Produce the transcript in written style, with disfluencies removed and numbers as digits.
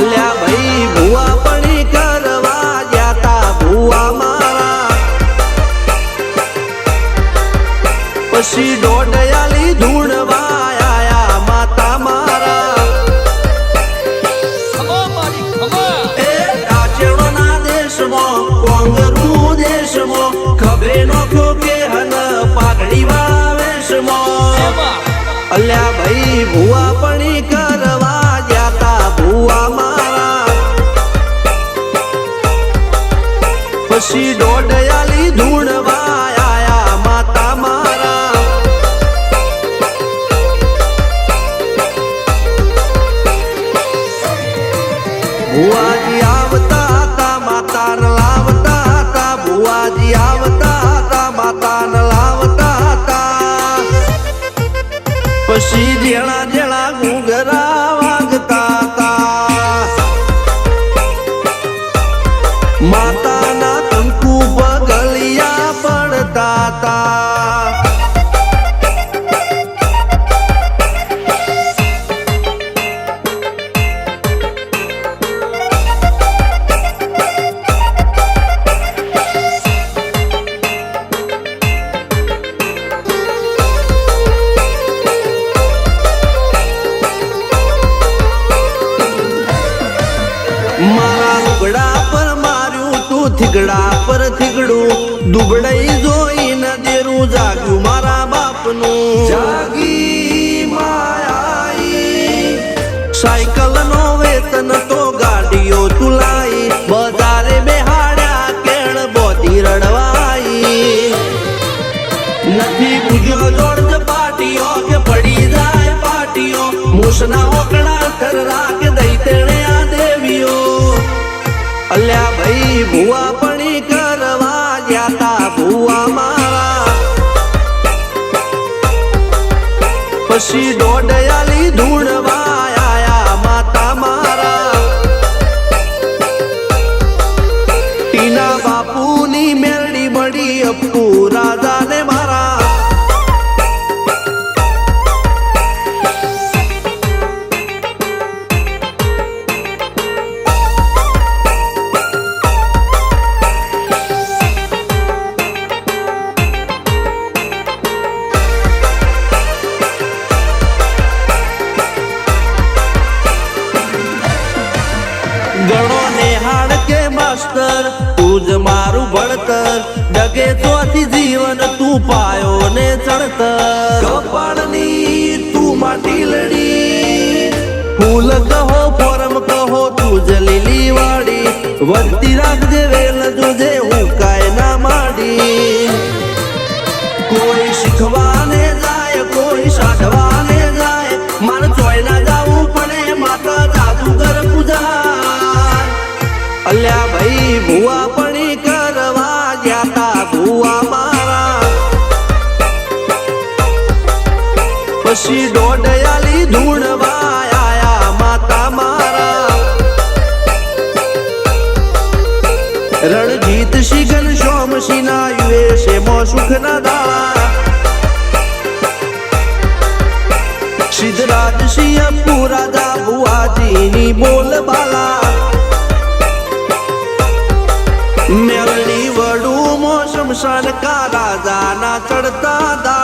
અલ્યા ભાઈ ભુવા પણી કરવા જાતા ભુવા મારા પછી દોડયાલી ધૂણવા આયા માતા મારા એ રાચેણોના દેશમાં કોંગરું દેશમાં ખબરે નોખો કે હન પાઘડી વાવેશમાં અલ્યા ભાઈ ભુવા પણી કરવા જાતા ભુવા મારા પછી દોડયાલી ધૂણવા આયા માતા મારા ભુવાજી આવતા હતા માતાને લાવતા હતા ભુવાજી આવતા હતા માતાને લાવતા હતા પછી જેણા જેણા ઘૂંઘરા વાગતા હતા માતાના કંકુ પગલિયા પડતા હતા મારા લુગડા પર માર્યું તું થીગડા પર થીગડું દુબળાઈ જોઈને દેરું જાગ્યું મારા બાપનું જાગી માયાઈ સાયકલ નો વેતન તો ગાડીઓ તુલાઈ બજારે બેહાડ્યા કેળ બોધી રડવાઈ નથી પૂજ્યો જોડ પાટીઓ કે પડી જાય પાટીઓ મૂસના ઓકડા થરરા કે દઈ તેણે આ દેવીઓ અલ્યા ભાઈ ભુવા પણી કરવા જાતા ભુવા મારા પછી દોડયાલી ધૂણવા આયા માતા મારા ટીના બાપુની મેરડી મળી અપ્પુ રાજાને મારા ગણો નેહાળ કે માસ્ટર તું જ મારું ભણતર ડગે ચોથી જીવન તું પાયો ને ચણતર કપાળની તું માટી લડી ફૂલ કહો ફોરમ કહો તું જ લીલી વાડી વધતી રાખજે વેલ જોજે હું કાય ના માડી કોઈ શીખવાને જાય કોઈ સાધવાને જાય મારે ચોય ના જાવું પડે માતા જાદુગર પૂજા અલ્યા ભાઈ ભુવા પણી કરવા જાતા ભુવા મારા પછી દોડયાલી ધૂણવા આયા માતા મારા રણજીત સિંહ સોમસિંહ ના યુએસે મો સુખ ના દાળા સિદ્ધરાજ સિંહ પુરાદા ભુવાજીની બોલ બાલા મેલની વડું મો શમશાન કા રાજા ના ચડતા દા